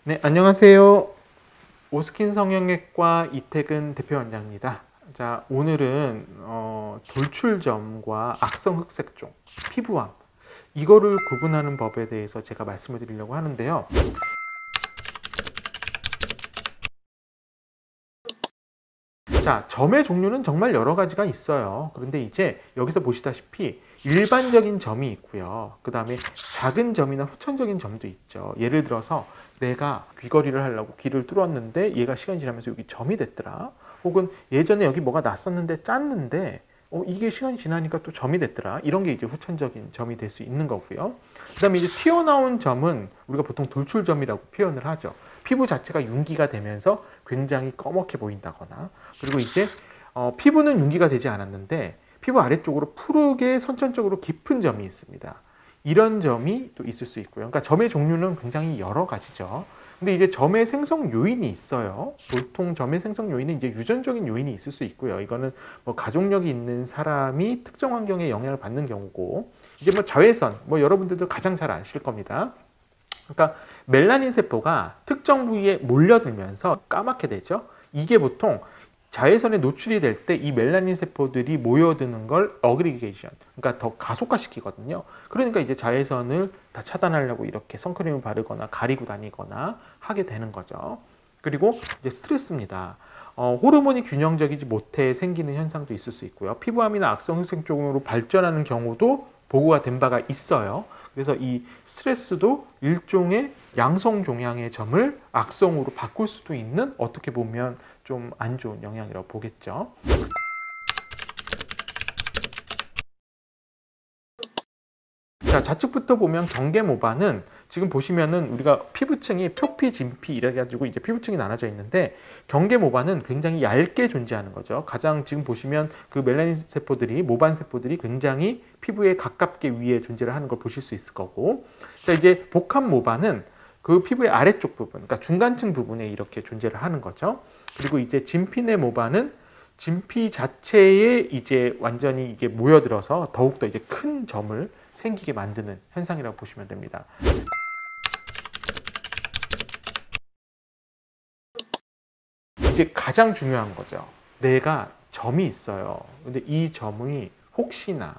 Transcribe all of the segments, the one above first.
네, 안녕하세요. 오스킨 성형외과 이태근 대표원장입니다. 자, 오늘은 돌출점과 악성 흑색종, 피부암 이거를 구분하는 법에 대해서 제가 말씀을 드리려고 하는데요. 자, 점의 종류는 정말 여러 가지가 있어요. 그런데 이제 여기서 보시다시피 일반적인 점이 있고요. 그 다음에 작은 점이나 후천적인 점도 있죠. 예를 들어서 내가 귀걸이를 하려고 귀를 뚫었는데 얘가 시간이 지나면서 여기 점이 됐더라. 혹은 예전에 여기 뭐가 났었는데 짰는데 이게 시간이 지나니까 또 점이 됐더라. 이런 게 이제 후천적인 점이 될 수 있는 거고요. 그 다음에 이제 튀어나온 점은 우리가 보통 돌출점이라고 표현을 하죠. 피부 자체가 윤기가 되면서 굉장히 꺼멓게 보인다거나, 그리고 이제 피부는 윤기가 되지 않았는데 피부 아래쪽으로 푸르게 선천적으로 깊은 점이 있습니다. 이런 점이 또 있을 수 있고요. 그러니까 점의 종류는 굉장히 여러 가지죠. 근데 이제 점의 생성 요인이 있어요. 보통 점의 생성 요인은 이제 유전적인 요인이 있을 수 있고요. 이거는 뭐 가족력이 있는 사람이 특정 환경에 영향을 받는 경우고, 이제 뭐 자외선, 뭐 여러분들도 가장 잘 아실 겁니다. 그러니까 멜라닌 세포가 특정 부위에 몰려들면서 까맣게 되죠. 이게 보통 자외선에 노출이 될 때 이 멜라닌 세포들이 모여드는 걸 어그리게이션, 그러니까 더 가속화시키거든요. 그러니까 이제 자외선을 다 차단하려고 이렇게 선크림을 바르거나 가리고 다니거나 하게 되는 거죠. 그리고 이제 스트레스입니다. 호르몬이 균형적이지 못해 생기는 현상도 있을 수 있고요. 피부암이나 악성 흑색 쪽으로 발전하는 경우도 보고가 된 바가 있어요. 그래서 이 스트레스도 일종의 양성 종양의 점을 악성으로 바꿀 수도 있는, 어떻게 보면 좀 안 좋은 영향이라고 보겠죠. 자, 좌측부터 보면 경계모반은 지금 보시면은 우리가 피부층이 표피, 진피 이래가지고 이제 피부층이 나눠져 있는데, 경계모반은 굉장히 얇게 존재하는 거죠. 가장 지금 보시면 그 멜라닌 세포들이, 모반 세포들이 굉장히 피부에 가깝게 위에 존재를 하는 걸 보실 수 있을 거고, 자, 이제 복합모반은 그 피부의 아래쪽 부분, 그러니까 중간층 부분에 이렇게 존재를 하는 거죠. 그리고 이제 진피내 모반은 진피 자체에 이제 완전히 이게 모여들어서 더욱더 이제 큰 점을 생기게 만드는 현상이라고 보시면 됩니다. 이제 가장 중요한 거죠. 내가 점이 있어요. 근데 이 점이 혹시나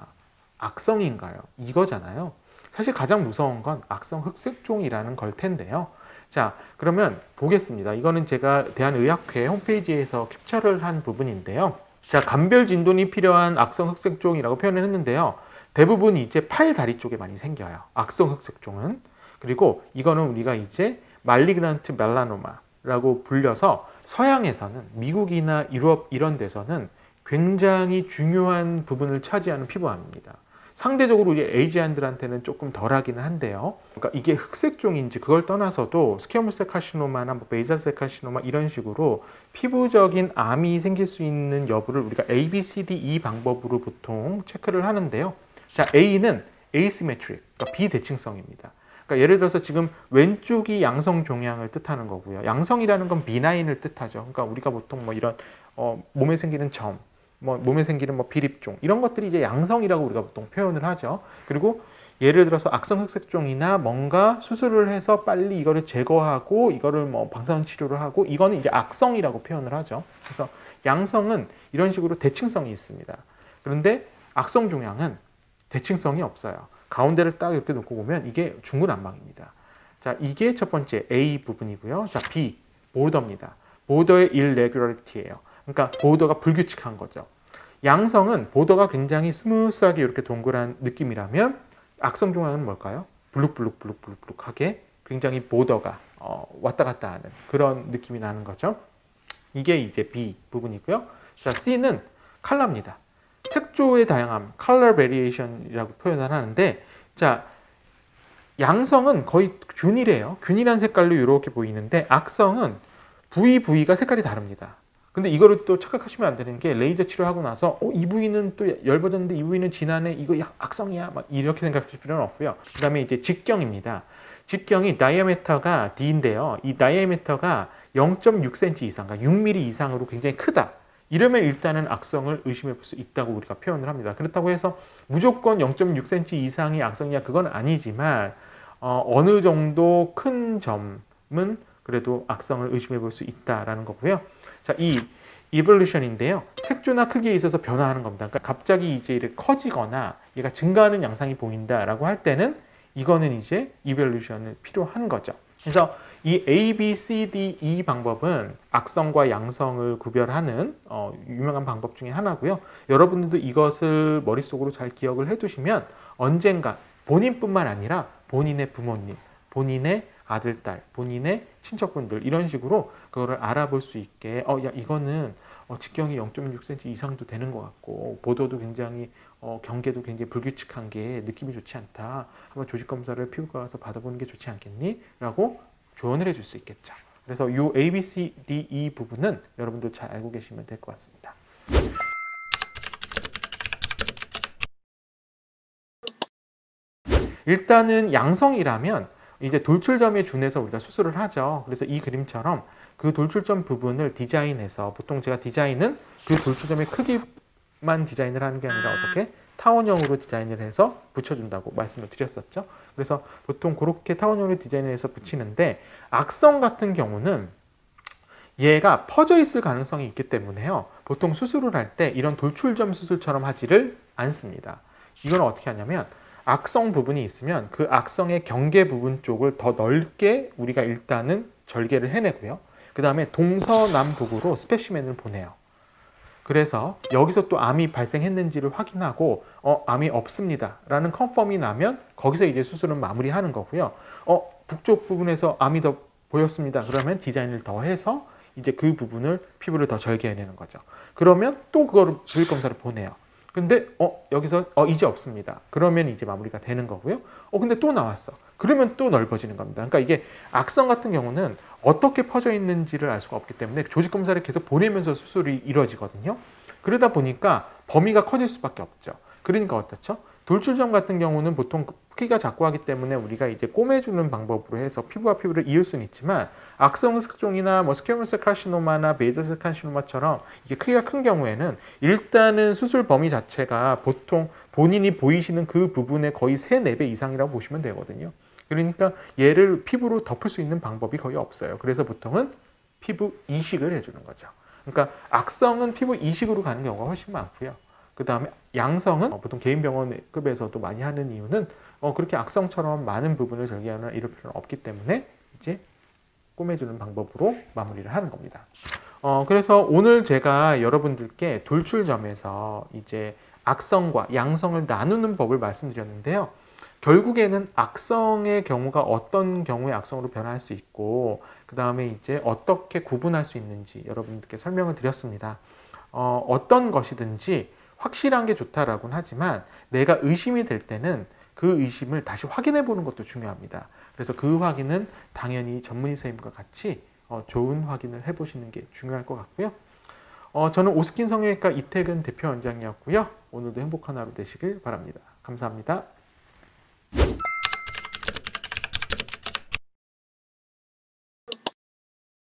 악성인가요? 이거잖아요. 사실 가장 무서운 건 악성 흑색종이라는 걸 텐데요. 자, 그러면 보겠습니다. 이거는 제가 대한의학회 홈페이지에서 캡처를 한 부분인데요. 자, 감별 진돈이 필요한 악성 흑색종이라고 표현을 했는데요. 대부분 이제 팔, 다리 쪽에 많이 생겨요. 악성 흑색종은. 그리고 이거는 우리가 이제 말리그넌트 멜라노마라고 불려서 서양에서는, 미국이나 유럽 이런 데서는 굉장히 중요한 부분을 차지하는 피부암입니다. 상대적으로 우리 에이지안들한테는 조금 덜하기는 한데요. 그러니까 이게 흑색종인지 그걸 떠나서도 스퀘어무스 카시노마나 뭐 베이살셀 카시노마 이런 식으로 피부적인 암이 생길 수 있는 여부를 우리가 A, B, C, D, E 방법으로 보통 체크를 하는데요. 자, A는 asymmetric, 그러니까 비대칭성입니다. 그러니까 예를 들어서 지금 왼쪽이 양성 종양을 뜻하는 거고요. 양성이라는 건 비나인을 뜻하죠. 그러니까 우리가 보통 뭐 이런 몸에 생기는 점, 뭐 몸에 생기는 뭐 비립종 이런 것들이 이제 양성이라고 우리가 보통 표현을 하죠. 그리고 예를 들어서 악성 흑색종이나 뭔가 수술을 해서 빨리 이거를 제거하고 이거를 뭐 방사선 치료를 하고, 이거는 이제 악성이라고 표현을 하죠. 그래서 양성은 이런 식으로 대칭성이 있습니다. 그런데 악성 종양은 대칭성이 없어요. 가운데를 딱 이렇게 놓고 보면 이게 중구난방입니다. 자, 이게 첫 번째 A 부분이고요. 자, B, 보더입니다. 보더의 irregularity예요. 그러니까 보더가 불규칙한 거죠. 양성은 보더가 굉장히 스무스하게 이렇게 동그란 느낌이라면, 악성 종양은 뭘까요? 블룩블룩블룩블룩하게 굉장히 보더가 왔다 갔다 하는 그런 느낌이 나는 거죠. 이게 이제 B 부분이고요. 자, C는 컬러입니다. 색조의 다양함, color variation이라고 표현을 하는데, 자, 양성은 거의 균일해요. 균일한 색깔로 이렇게 보이는데, 악성은 부위가 색깔이 다릅니다. 근데 이거를 또 착각하시면 안 되는 게, 레이저 치료하고 나서 이 부위는 또 얇아졌는데 이 부위는 진하네, 이거 악성이야, 막 이렇게 생각하실 필요는 없고요. 그 다음에 이제 직경입니다. 직경이 다이아메터가 D인데요. 이 다이아메터가 0.6cm 이상, 그러니까 6mm 이상으로 굉장히 크다. 이러면 일단은 악성을 의심해 볼 수 있다고 우리가 표현을 합니다. 그렇다고 해서 무조건 0.6cm 이상이 악성이야, 그건 아니지만 어느 정도 큰 점은 그래도 악성을 의심해 볼 수 있다라는 거고요. 자, 이 이볼루션인데요. 색조나 크기에 있어서 변화하는 겁니다. 그러니까 갑자기 이제 이렇게 커지거나 얘가 증가하는 양상이 보인다라고 할 때는 이거는 이제 이볼루션이 필요한 거죠. 그래서 이 A, B, C, D, E 방법은 악성과 양성을 구별하는 유명한 방법 중에 하나고요. 여러분들도 이것을 머릿속으로 잘 기억을 해두시면 언젠가 본인뿐만 아니라 본인의 부모님, 본인의 아들, 딸, 본인의 친척분들 이런 식으로 그거를 알아볼 수 있게 야 이거는 직경이 0.6cm 이상도 되는 것 같고 보도도 굉장히 경계도 굉장히 불규칙한 게 느낌이 좋지 않다. 한번 조직 검사를 피부과 가서 받아보는 게 좋지 않겠니? 라고 조언을 해줄 수 있겠죠. 그래서 이 A, B, C, D, E 부분은 여러분들 잘 알고 계시면 될 것 같습니다. 일단은 양성이라면 이제 돌출점에 준해서 우리가 수술을 하죠. 그래서 이 그림처럼 그 돌출점 부분을 디자인해서 보통 제가 디자인은 그 돌출점의 크기만 디자인을 하는 게 아니라 어떻게 타원형으로 디자인을 해서 붙여준다고 말씀을 드렸었죠. 그래서 보통 그렇게 타원형으로 디자인을 해서 붙이는데 악성 같은 경우는 얘가 퍼져 있을 가능성이 있기 때문에요. 보통 수술을 할 때 이런 돌출점 수술처럼 하지를 않습니다. 이건 어떻게 하냐면 악성 부분이 있으면 그 악성의 경계 부분 쪽을 더 넓게 우리가 일단은 절개를 해내고요. 그 다음에 동서남북으로 스페시멘을 보내요. 그래서 여기서 또 암이 발생했는지를 확인하고 암이 없습니다 라는 컨펌이 나면 거기서 이제 수술은 마무리하는 거고요. 북쪽 부분에서 암이 더 보였습니다. 그러면 디자인을 더 해서 이제 그 부분을 피부를 더 절개해내는 거죠. 그러면 또 그거를 부위 검사를 보내요. 근데 여기서 이제 없습니다. 그러면 이제 마무리가 되는 거고요. 근데 또 나왔어. 그러면 또 넓어지는 겁니다. 그러니까 이게 악성 같은 경우는 어떻게 퍼져 있는지를 알 수가 없기 때문에 조직 검사를 계속 보내면서 수술이 이루어지거든요. 그러다 보니까 범위가 커질 수밖에 없죠. 그러니까 어떻죠? 돌출점 같은 경우는 보통 크기가 작고 하기 때문에 우리가 이제 꼬매주는 방법으로 해서 피부와 피부를 이을 수는 있지만 악성 흑종이나 뭐 스퀘모스 카시노마나 베이저셀 카시노마처럼 이게 크기가 큰 경우에는 일단은 수술 범위 자체가 보통 본인이 보이시는 그 부분의 거의 3, 4배 이상이라고 보시면 되거든요. 그러니까 얘를 피부로 덮을 수 있는 방법이 거의 없어요. 그래서 보통은 피부 이식을 해주는 거죠. 그러니까 악성은 피부 이식으로 가는 경우가 훨씬 많고요. 그 다음에 양성은 보통 개인 병원급에서도 많이 하는 이유는 그렇게 악성처럼 많은 부분을 절개하거나 이럴 필요는 없기 때문에 이제 꼬매주는 방법으로 마무리를 하는 겁니다. 그래서 오늘 제가 여러분들께 돌출점에서 이제 악성과 양성을 나누는 법을 말씀드렸는데요. 결국에는 악성의 경우가 어떤 경우에 악성으로 변화할 수 있고 그 다음에 이제 어떻게 구분할 수 있는지 여러분들께 설명을 드렸습니다. 어떤 것이든지 확실한 게 좋다라고는 하지만 내가 의심이 될 때는 그 의심을 다시 확인해 보는 것도 중요합니다. 그래서 그 확인은 당연히 전문의 선생님과 같이 좋은 확인을 해보시는 게 중요할 것 같고요. 저는 오스킨 성형외과 이태근 대표 원장이었고요. 오늘도 행복한 하루 되시길 바랍니다. 감사합니다.